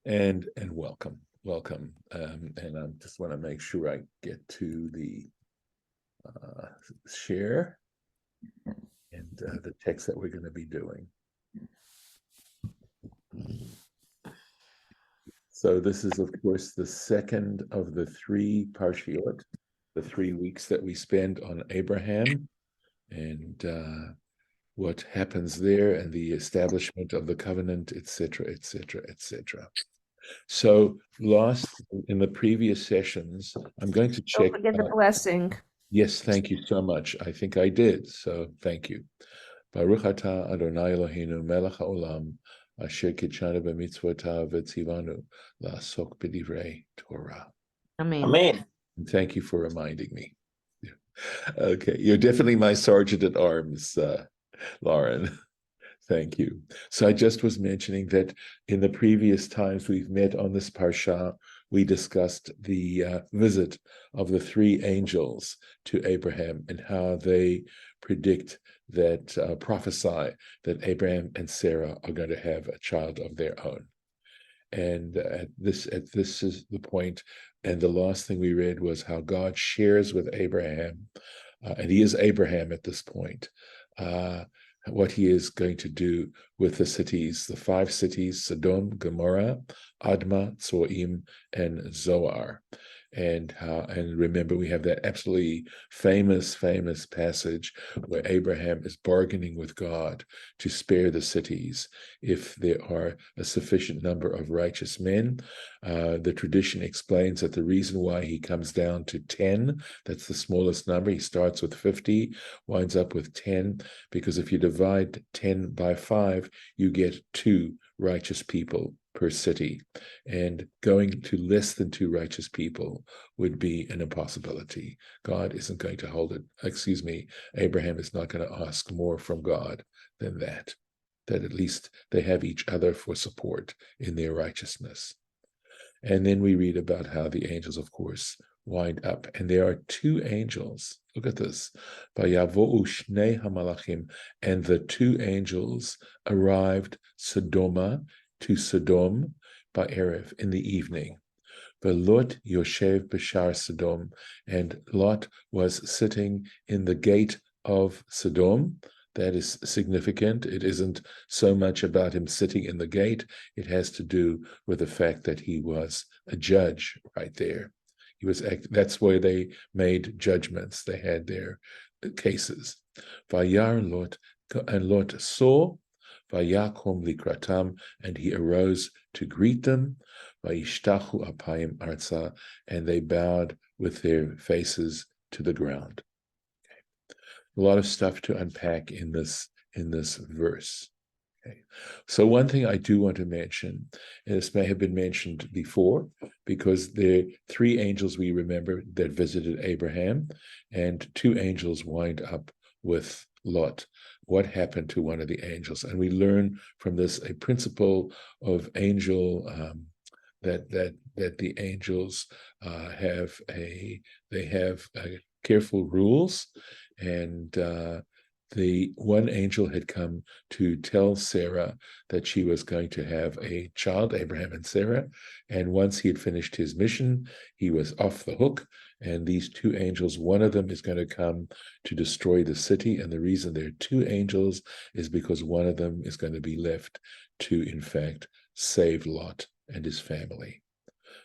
And welcome. And I just want to make sure I get to the share and the text that we're going to be doing. So this is, of course, the second of the three Parshiot, the 3 weeks that we spend on Abraham and what happens there and the establishment of the covenant, etc., etc., etc. So in the previous sessions, I'm going to check. Don't forget the blessing. Yes, thank you so much. I think I did. So thank you. Baruch atah Adonai Eloheinu melech haolam asher kitshanu b'mitzvotav v'tzivanu la'asok b'divrei Torah. Amen. And thank you for reminding me. Okay, you're definitely my sergeant at arms, Lauren. Thank you. So I just was mentioning that in the previous times we've met on this Parsha, we discussed the visit of the 3 angels to Abraham and how they predict that, prophesy that Abraham and Sarah are going to have a child of their own. And this is the point. And the last thing we read was how God shares with Abraham, and he is Abraham at this point, what he is going to do with the cities, the 5 cities, Sodom, Gomorrah, Admah, Tzoim, and Zoar. And remember, we have that absolutely famous passage where Abraham is bargaining with God to spare the cities if there are a sufficient number of righteous men. The tradition explains that the reason why he comes down to 10, that's the smallest number, he starts with 50, winds up with 10, because if you divide 10 by 5, you get 2 righteous people per city, and going to less than 2 righteous people would be an impossibility. God isn't going to hold it. Abraham is not going to ask more from God than that at least they have each other for support in their righteousness. And then we read about how the angels, of course, wind up, and there are 2 angels. Look at this. Vayavo'u shnei hamalachim, and the 2 angels arrived to Sodom ba'erev, in the evening. Lot yoshev b'shar Sodom, and Lot was sitting in the gate of Sodom. That is significant. It isn't so much about him sitting in the gate. It has to do with the fact that he was a judge right there. That's where they made judgments. They had their cases. Vayar Lot, and Lot saw, Vayakom likratam, and he arose to greet them. Vayishtachu apayim arza, and they bowed with their faces to the ground. Okay. A lot of stuff to unpack in this verse. Okay. So one thing I do want to mention, and this may have been mentioned before, because there are 3 angels we remember that visited Abraham, and 2 angels wind up with Lot. What happened to one of the angels? And we learn from this a principle of angel, that the angels have careful rules, and the one angel had come to tell Sarah that she was going to have a child, Abraham and Sarah, and once he had finished his mission, he was off the hook. And these 2 angels, one of them is going to come to destroy the city, and the reason there are 2 angels is because one of them is going to be left to, in fact, save Lot and his family.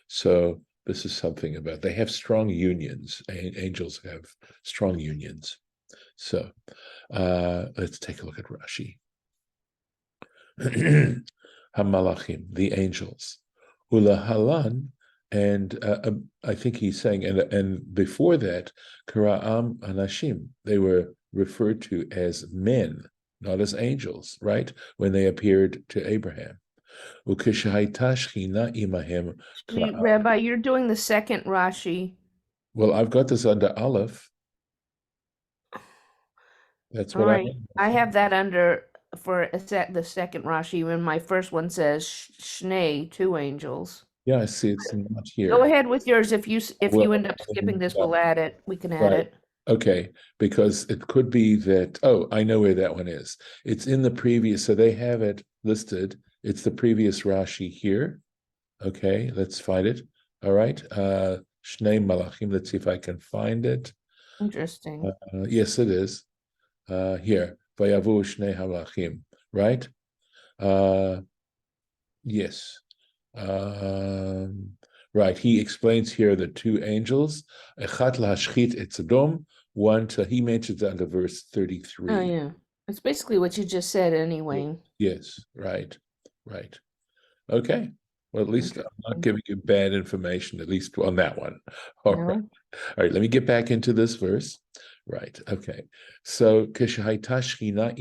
So this is something about, they have strong unions. Angels have strong unions. So let's take a look at Rashi. Hamalachim, the angels. Ulahalan, and I think he's saying, and before that, Kara'am Anashim, they were referred to as men, not as angels, right? When they appeared to Abraham. Rabbi, you're doing the second Rashi. Well, I've got this under Aleph. That's what I have that under for the second Rashi, when my first one says Shnei, 2 angels. Yeah, I see it's not here. Go ahead with yours. If you end up skipping this, we'll add it. We can add it. Okay, because it could be that, I know where that one is. It's in the previous, so they have it listed. It's the previous Rashi here. Okay, let's find it. All right. Shnei Malachim. Let's see if I can find it. Interesting. Yes, it is. Here. Vayavu Shnei Malachim. Right? Uh, yes. Right. He explains here the two angels. Echat lahashchit et Sodom. One to, he mentions under verse Oh 33. yeah. It's basically what you just said anyway. Yes, right. Right. Okay. Well, at least I'm not Interesting. giving you bad information, at least on that one. All right. No? All right, let me get back into this verse. Right. Okay. So Keshaita Shechina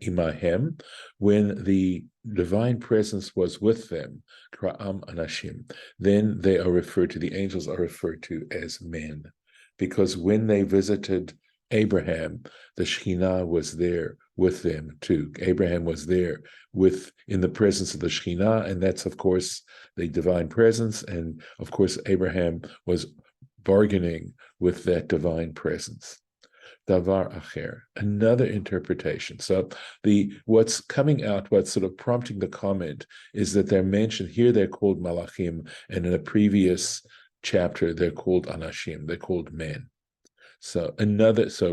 imahem, when the divine presence was with them, Kra'am Anashim, then they are referred to, the angels are referred to as men. Because when they visited Abraham, the Shekhinah was there with them too. Abraham was there in the presence of the Shekhinah, and that's of course the divine presence. And of course, Abraham was bargaining with that divine presence. Davar acher, another interpretation. So what's coming out, what's sort of prompting the comment is that they're mentioned here, they're called malachim, and in a previous chapter, they're called anashim, they're called men. So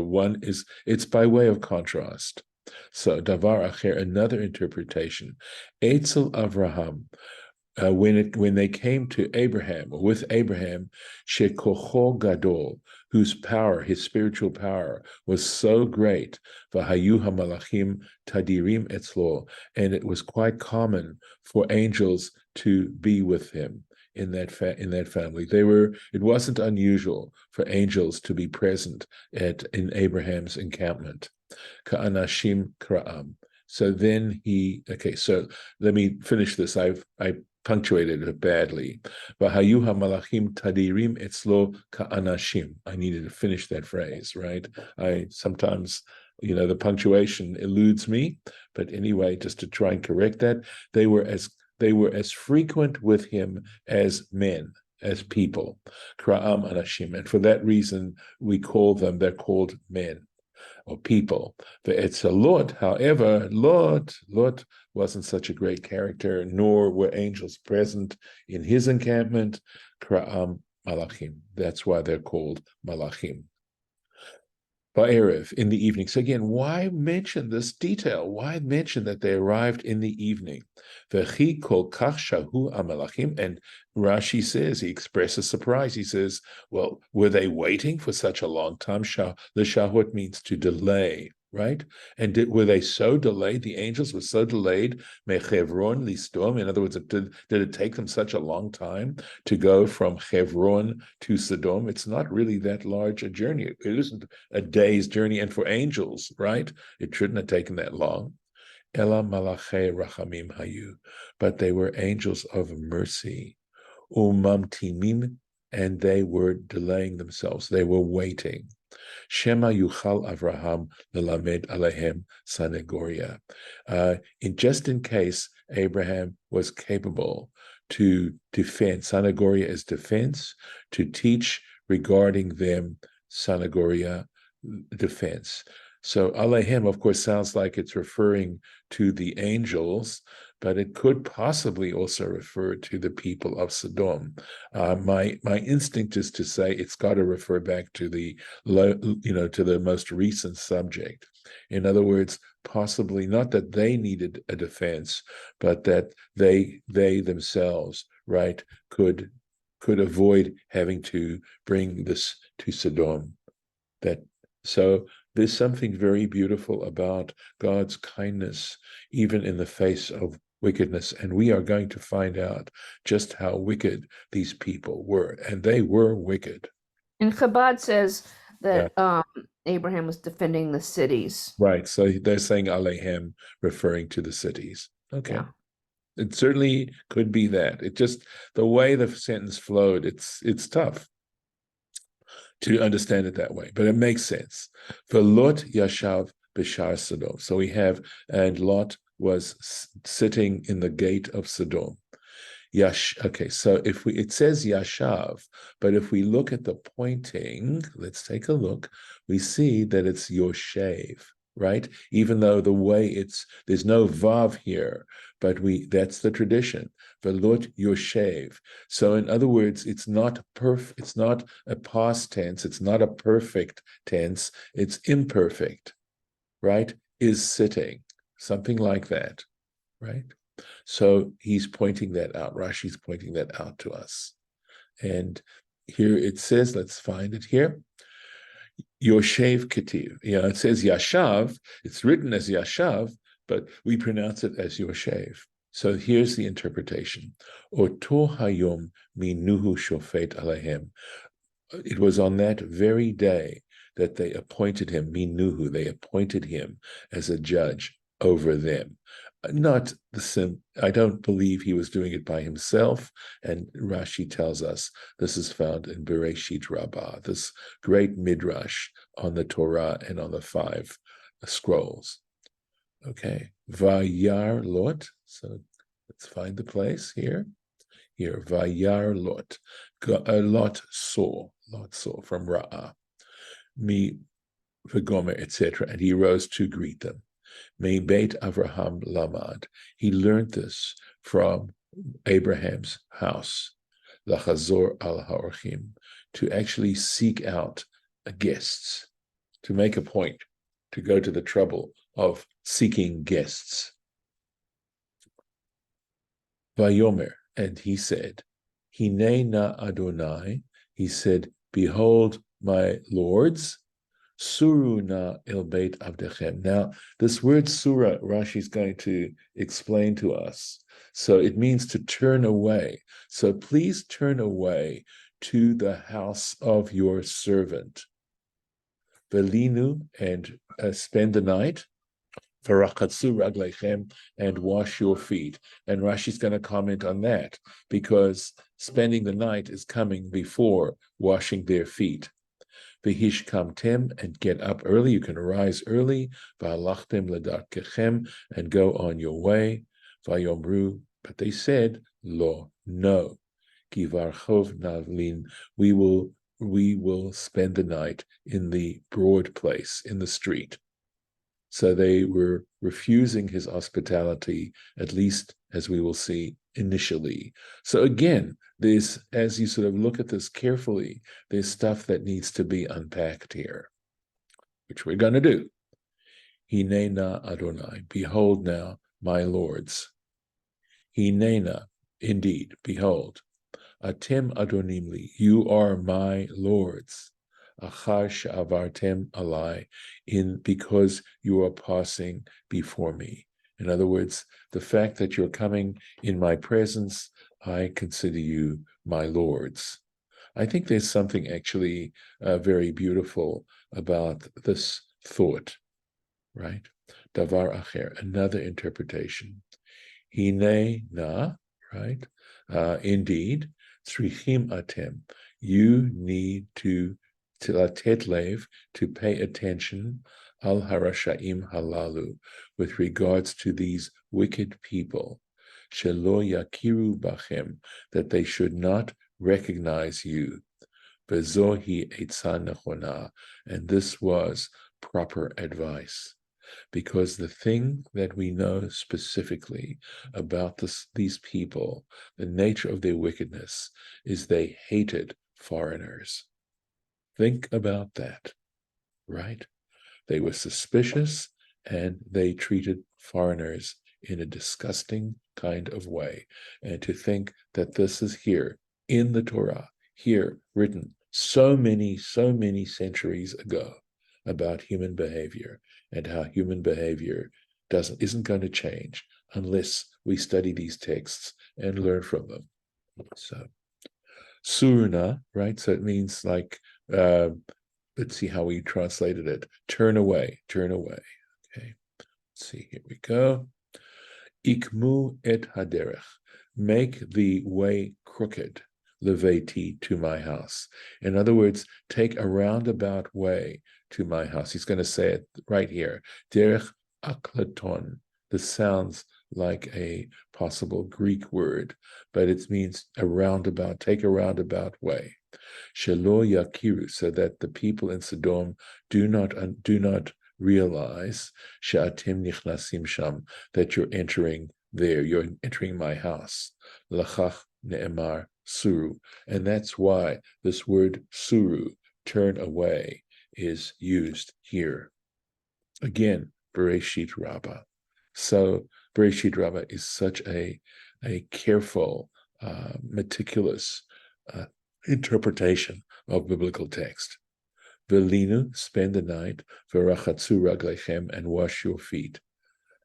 one is, it's by way of contrast. So davar acher, another interpretation. Eitzel Avraham, when they came to Abraham, or with Abraham, shekocho gadol, whose power, his spiritual power, was so great, v'hayu hamalachim tadirim etzlo, and it was quite common for angels to be with him in that family. It wasn't unusual for angels to be present in Abraham's encampment. Ka'anashim kra'am. So then so let me finish this. I punctuated it badly. Vahayu malachim tadirim etzlo ka'anashim. I needed to finish that phrase, right? I sometimes, the punctuation eludes me, but anyway, just to try and correct that, they were as frequent with him as men, as people, kra'am anashim, and for that reason they're called men or people. It's a Lot, however, Lot wasn't such a great character, nor were angels present in his encampment. Kra'am Malachim. That's why they're called Malachim. vaYerev, in the evening. So again, why mention this detail? Why mention that they arrived in the evening? V'chi kol kach shahu amalachim, and Rashi says, he expresses surprise. He says, well, were they waiting for such a long time? The shahut means to delay, right? And were they so delayed? The angels were so delayed. Mechevron listom. In other words, did it take them such a long time to go from Hebron to Sodom? It's not really that large a journey. It isn't a day's journey, and for angels, right? It shouldn't have taken that long. Ela malachei rachamim hayu, but they were angels of mercy. Umamtimim, and they were delaying themselves. They were waiting. Shema yuchal Avraham lelamed alehem sanegoria. In case Abraham was capable to defend, sanegoria is defense, to teach regarding them, sanegoria, defense. So alehem, of course, sounds like it's referring to the angels, but it could possibly also refer to the people of Sodom. My instinct is to say it's got to refer back to the most recent subject. In other words, possibly not that they needed a defense, but that they themselves, right, could avoid having to bring this to Sodom. So there's something very beautiful about God's kindness, even in the face of wickedness. And we are going to find out just how wicked these people were. And they were wicked. And Chabad says that Abraham was defending the cities. Right. So they're saying Alehem, referring to the cities. Okay. Yeah. It certainly could be that. It just, the way the sentence flowed, it's tough to understand it that way, but it makes sense. For Lot Yashav Bishar Sodom. So and Lot was sitting in the gate of Sodom. Okay, so it says Yashav, but if we look at the pointing, let's take a look, we see that it's Yoshev. right? Even though the way there's no vav here, but that's the tradition. Velot yoshev. So in other words, it's not a past tense, it's not a perfect tense, it's imperfect, right? Is sitting, something like that, right? So he's pointing that out. Rashi's pointing that out to us. And here it says, let's find it here. Yoshev Ketiv. It says Yashav. It's written as Yashav, but we pronounce it as Yoshev. So here's the interpretation. Oto hayom minuhu shofet alehem. It was on that very day that they appointed him, minuhu, they appointed him as a judge over them. Not I don't believe he was doing it by himself, and Rashi tells us this is found in Bereshit Rabbah, this great midrash on the Torah and on the 5 scrolls. Okay, vaYar Lot. So let's find the place here. Here, vaYar Lot. Lot saw from Ra'ah, mi v'gomer, etc. And he rose to greet them. May Beit Avraham Lamad. He learned this from Abraham's house, Lachazor al Haorchim, to actually seek out guests, to make a point, to go to the trouble of seeking guests. Vayomer, and he said, Hinei na Adonai, he said, behold, my lords, Suru na el beit avdechem. Now, this word surah, Rashi is going to explain to us. So it means to turn away. So please turn away to the house of your servant. Velinu, and spend the night. Varachatsu raglechem, and wash your feet. And Rashi's going to comment on that, because spending the night is coming before washing their feet. V'hishkamtem, and get up early. You can rise early. V'halachtem ledarkechem, and go on your way. Vayomru, but they said, lo, no. Ki varchov navlin, we will spend the night in the broad place, in the street. So they were refusing his hospitality, at least as we will see initially. So again, there's, as you sort of look at this carefully, there's stuff that needs to be unpacked here, which we're going to do. Hinena Adonai, behold now, my lords. Hinena, indeed, behold. Atem Adonimli, you are my lords. Achar she'avartem alai, because you are passing before me. In other words, the fact that you're coming in my presence, I consider you my lords. I think there's something actually very beautiful about this thought, right? Davar acher, another interpretation. Hine na, right? Indeed, tzrichim atem, you need to latet lev, to pay attention, al harashaim halalu, with regards to these wicked people, shelo yakiru bachem, that they should not recognize you, vezohi etzah nechona, and this was proper advice. Because the thing that we know specifically about these people, the nature of their wickedness, is they hated foreigners. Think about that, right? They were suspicious and they treated foreigners in a disgusting kind of way. And to think that this is here in the Torah, here written so many centuries ago about human behavior, and how human behavior isn't going to change unless we study these texts and learn from them. So, surna, right? So it means like, let's see how we translated it. Turn away, turn away. Okay, let's see, here we go. Ikmu et haderech, make the way crooked, leveti, to my house. In other words, take a roundabout way to my house. He's going to say it right here. Derech aklaton. This sounds like a possible Greek word, but it means a roundabout, take a roundabout way. Shelo yakiru, so that the people in Sodom do not realize she'atim nichnasim sham, that you're entering there, you're entering my house. Lachach ne'emar suru. And that's why this word suru, turn away, is used here. Again, Bereshit Rabbah. So Bereshit Rabbah is such a careful, meticulous interpretation of biblical text. Velinu, spend the night, v'rachatzu raglechem, and wash your feet.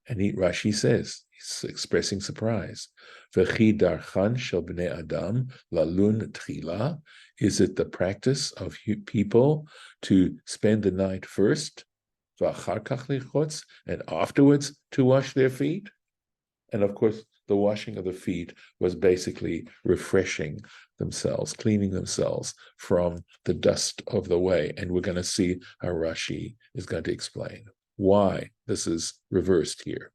And Rashi says, he's expressing surprise. V'chi darchan shel bnei adam lalun tchila. Is it the practice of people to spend the night first, v'achar kach lichotz, and afterwards to wash their feet? And of course, the washing of the feet was basically refreshing themselves, cleaning themselves from the dust of the way. And we're going to see how Rashi is going to explain why this is reversed here.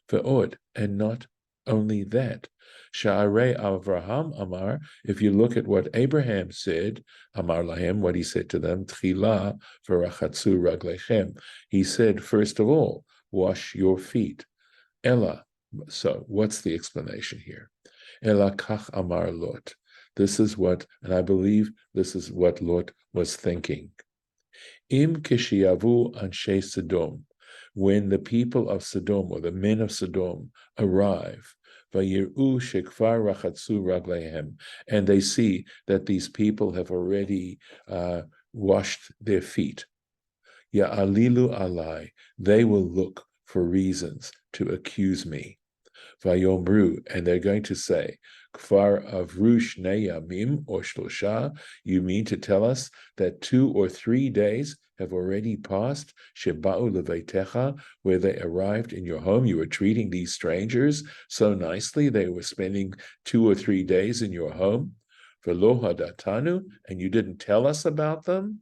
Ve'od, and not only that. Sha'arei Avraham Amar, if you look at what Abraham said, Amar Lahem, what he said to them, Tchila v'rachatzu raglechem. He said, first of all, wash your feet. Ella, so what's the explanation here? Ella kach amar Lot. This is what, and I believe this is what Lot was thinking. Im kishiyavu anshe Sodom, when the people of Sodom, or the men of Sodom, arrive, vaYeru shekvar rachatzu raglehem, and they see that these people have already washed their feet. Ya'alilu alai, they will look for reasons to accuse me. Vayomru, and they're going to say, Kfar avru shnei yamim or shlosha, you mean to tell us that 2 or 3 days have already passed, sheba'u leveitecha, where they arrived in your home, you were treating these strangers so nicely, they were spending 2 or 3 days in your home, velo hadatanu, and you didn't tell us about them?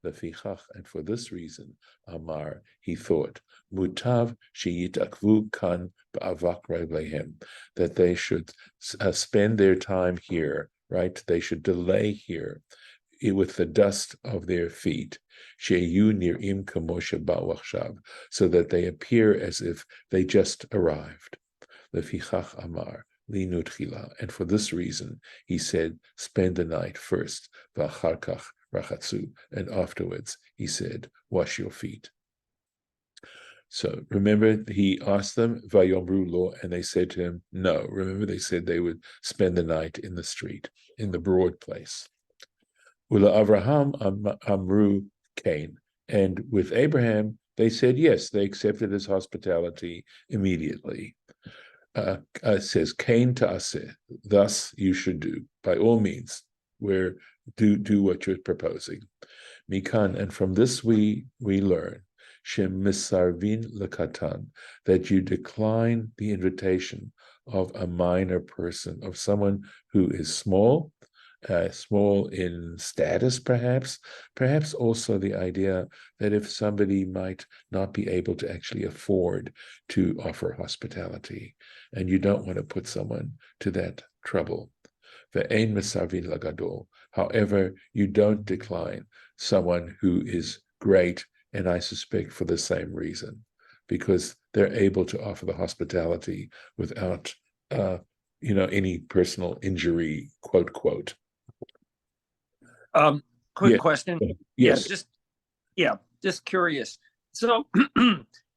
Lefichach, and for this reason, Amar, he thought, Mutav sheyitakvu kan ba'avak raglehem, that they should spend their time here, right? They should delay here with the dust of their feet, sheyu nirim kamo sheba'u achshav, so that they appear as if they just arrived. Lefichach Amar, linu tchila, and for this reason, he said, spend the night first, v'achar kach rachatzu, and afterwards he said, wash your feet. So remember, he asked them, vayomru lo, and they said to him, no. Remember, they said they would spend the night in the street, in the broad place. Ula Avraham amru kain, and with Abraham, they said yes, they accepted his hospitality immediately. It says, kain ta'aseh, thus you should do, by all means, where do what you're proposing. Mikan, and from this we learn, shem misarvin lekatan, that you decline the invitation of a minor person, of someone who is small in status, perhaps also the idea that if somebody might not be able to actually afford to offer hospitality, and you don't want to put someone to that trouble. Ve'ein misarvin lagadol. However, you don't decline someone who is great, and I suspect for the same reason, because they're able to offer the hospitality without, any personal injury, quote. Quick question. Yes. Just curious. So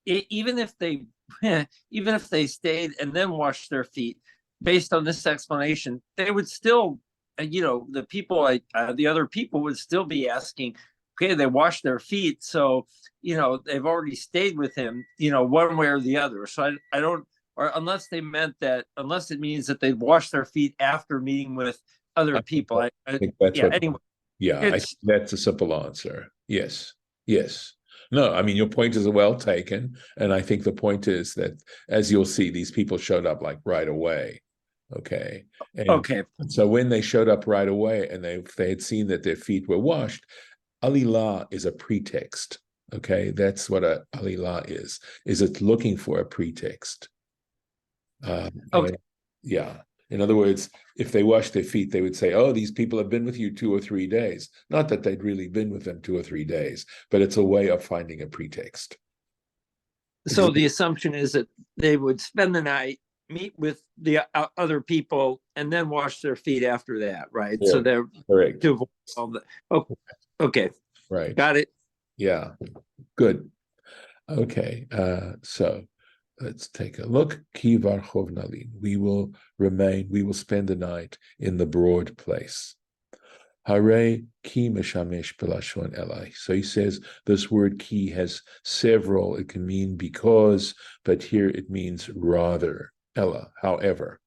even if they stayed and then washed their feet, based on this explanation, they would still, the other people would still be asking, okay, they washed their feet, so they've already stayed with him, one way or the other. So I don't, or unless it means that they washed their feet after meeting with other people. I think that's anyway. Yeah, I think that's a simple answer. Yes. No, I mean, your point is well taken. And I think the point is that, as you'll see, these people showed up like right away. Okay. Okay. So when they showed up right away and they had seen that their feet were washed, Alilah is a pretext. Okay. That's what a Alilah is it looking for a pretext. Okay. Yeah. In other words, if they wash their feet, they would say, oh, these people have been with you 2 or 3 days. Not that they'd really been with them 2 or 3 days, but it's a way of finding a pretext. So the assumption is that they would spend the night, meet with the other people, and then wash their feet after that, right? Yeah, So they're correct. to avoid all the. Oh, okay, Right. got it. Yeah. Good. Okay. So let's take a look. Ki varchov nalin. We will spend the night in the broad place. Hare ki meshamesh belashon elai. So he says this word ki has several. It can mean because, but here it means rather. Ella, however.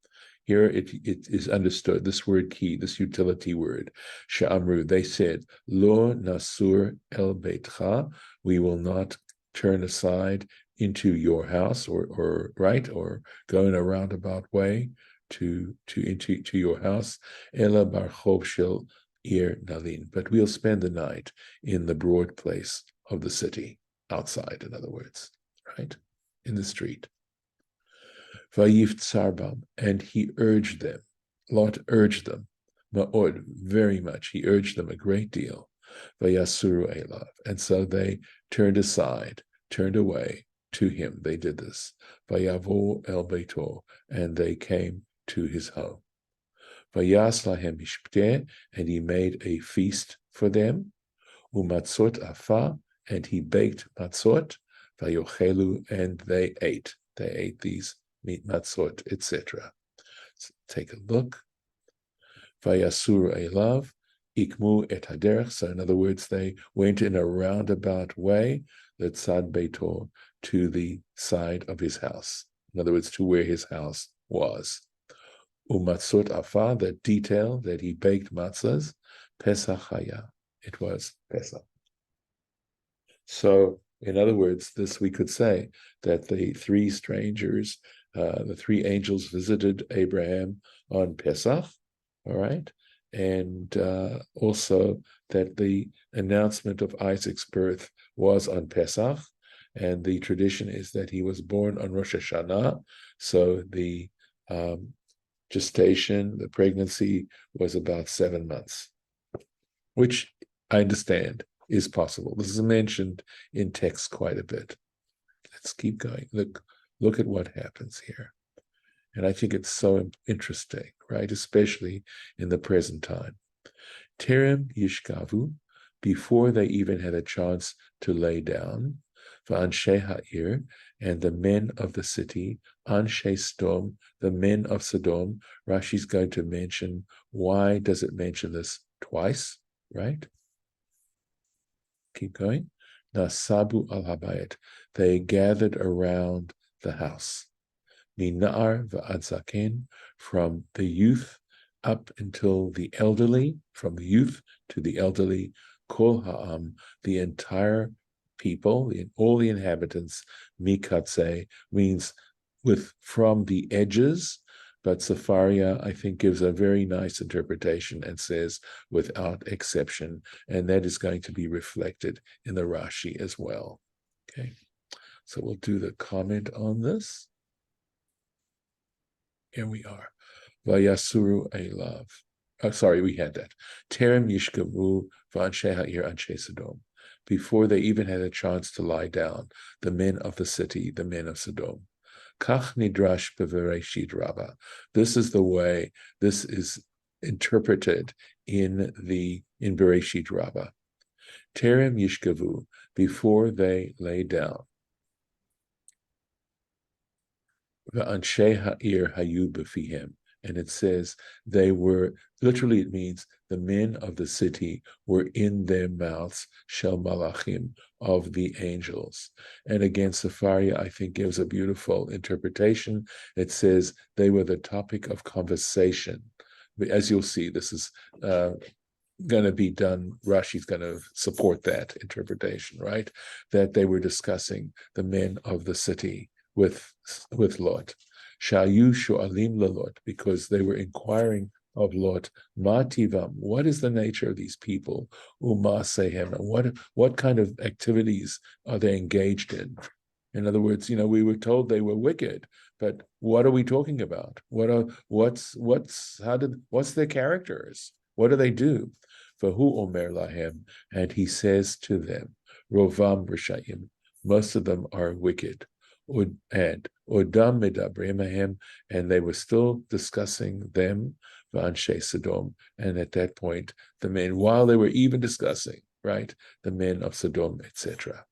Here it is understood, this word ki, this utility word, she'amru, they said, lo nasur el beitcha, we will not turn aside into your house, or go in a roundabout way to your house, ela barchov shel ir nalin, but we'll spend the night in the broad place of the city, outside, in other words, right, in the street. Vayiftzarbam, and he urged them. Lot urged them, ma'od, very much. He urged them a great deal. Vayasuru elav, and so they turned aside, turned away to him. They did this. Vayavo el beito, and they came to his home. Vayas lahem mishpteh, and he made a feast for them. Umatzot afa, and he baked matzot. Vayochelu, and they ate. They ate these meat matzot, etc. So take a look. Vayasur elav, ikmu et haderech. So in other words, they went in a roundabout way, letzad beito, to the side of his house. In other words, to where his house was. Umatzot afa, that detail that he baked matzahs, Pesach haya. It was Pesach. So, in other words, this we could say that the three strangers, the three angels visited Abraham on Pesach, all right, and also that the announcement of Isaac's birth was on Pesach, and the tradition is that he was born on Rosh Hashanah, so the gestation, the pregnancy, was about 7 months, which I understand is possible. This is mentioned in text quite a bit. Let's keep going. Look at what happens here. And I think it's so interesting, right? Especially in the present time. Terem yishkavu, before they even had a chance to lay down, v'anshe ha'ir, and the men of the city, anshe Sodom, the men of Sodom. Rashi's going to mention, why does it mention this twice, right? Keep going. Nasabu al habayit. They gathered around the house. Minar v'ad zaken, from the youth up until the elderly, from the youth to the elderly. Kol ha'am, the entire people, all the inhabitants. Mikatse means from the edges. But Safaria, I think, gives a very nice interpretation and says without exception, and that is going to be reflected in the Rashi as well. Okay, so we'll do the comment on this. Here we are. Vayasuru elav. Oh, sorry, we had that. Terem yishkavu v'anshe ha'ir anshe Sodom. Before they even had a chance to lie down, the men of the city, the men of Sodom. Kach nidrash beVereshit Rabbah. This is the way this is interpreted in Bereshit Rabbah. Terem yishkavu, before they lay down. V'anshe ha'ir hayu befihem, and it says they were, literally it means the men of the city were in their mouths, shel malachim, of the angels. And again, Safaria, I think, gives a beautiful interpretation. It says they were the topic of conversation. As you'll see, this is going to be done, Rashi's going to support that interpretation, right? That they were discussing the men of the city with Lot. Shayu shu'alim lelot, because they were inquiring of Lot, ma tivam, what is the nature of these people? Uma sehem, what kind of activities are they engaged in? In other words, we were told they were wicked, but what are we talking about? What's their characters? What do they do? Vahu omer lahem, and he says to them, Rovam rishayim, most of them are wicked. Odam medabrim ahem, and they were still discussing them, v'anshe Sodom, and at that point, the men, while they were even discussing, right, the men of Sodom, etc.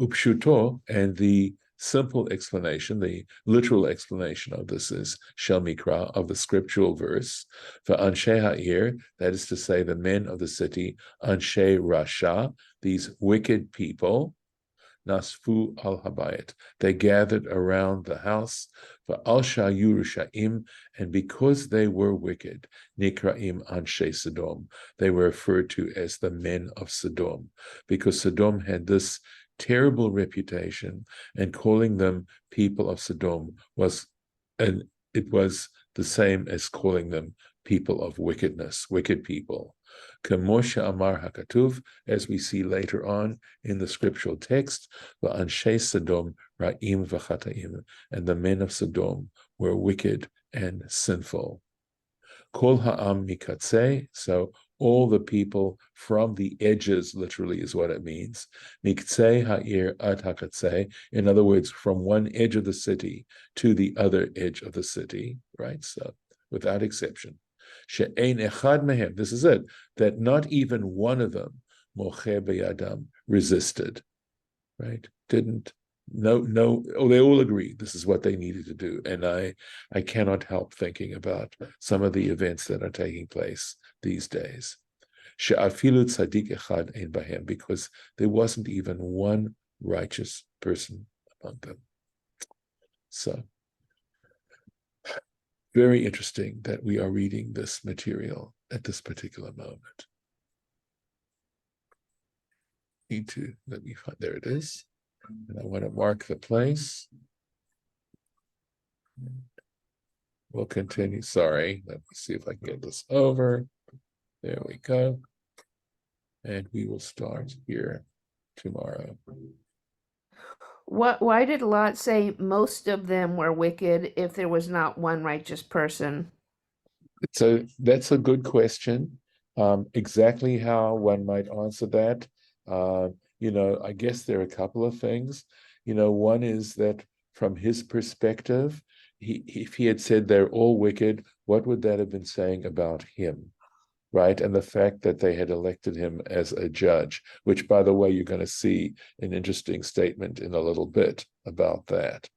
Upshuto, and the simple explanation, the literal explanation of this is Shel Mikra, of the scriptural verse, for Anshe Ha'ir, that is to say, the men of the city, Anshe Rasha, these wicked people, Nasfu al Habayit, they gathered around the house, for Al Shayu Rushaim, and because they were wicked, Nikraim Anshe Sodom, they were referred to as the men of Sodom, because Sodom had this terrible reputation, and calling them people of Sodom was the same as calling them people of wickedness, wicked people. Kemoshe Amar Hakatuv, as we see later on in the scriptural text, va'anshe Sodom ra'im v'chataim, and the men of Sodom were wicked and sinful. Kol ha'am mikatze, so all the people from the edges, literally is what it means. Miktsei ha'ir ad hakatze, in other words, from one edge of the city to the other edge of the city, right? So, without exception. She'ein echad mehem, this is it, that not even one of them, moche beyadam, resisted, right? No, they all agree this is what they needed to do. And I cannot help thinking about some of the events that are taking place these days. She'afilu tzaddik echad ein bahem, because there wasn't even one righteous person among them. So, very interesting that we are reading this material at this particular moment. Let me find, there it is. And I want to mark the place. We'll continue. Sorry, let me see if I can get this over. There we go. And we will start here tomorrow. Why did Lot say most of them were wicked if there was not one righteous person? So that's a good question. Exactly how one might answer that. I guess there are a couple of things. One is that from his perspective, if he had said they're all wicked, what would that have been saying about him? Right? And the fact that they had elected him as a judge, which, by the way, you're going to see an interesting statement in a little bit about that.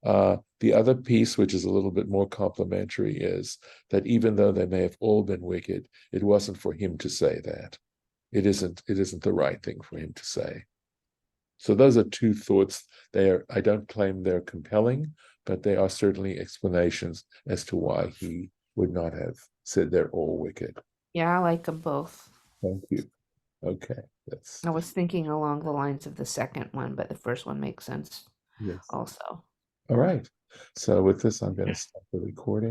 The other piece, which is a little bit more complimentary, is that even though they may have all been wicked, it wasn't for him to say that. It isn't the right thing for him to say. So those are two thoughts. I don't claim they're compelling, but they are certainly explanations as to why he would not have said they're all wicked. Yeah, I like them both. Thank you. Okay. I was thinking along the lines of the second one, but the first one makes sense yes. also. All right. So with this, I'm going to stop the recording.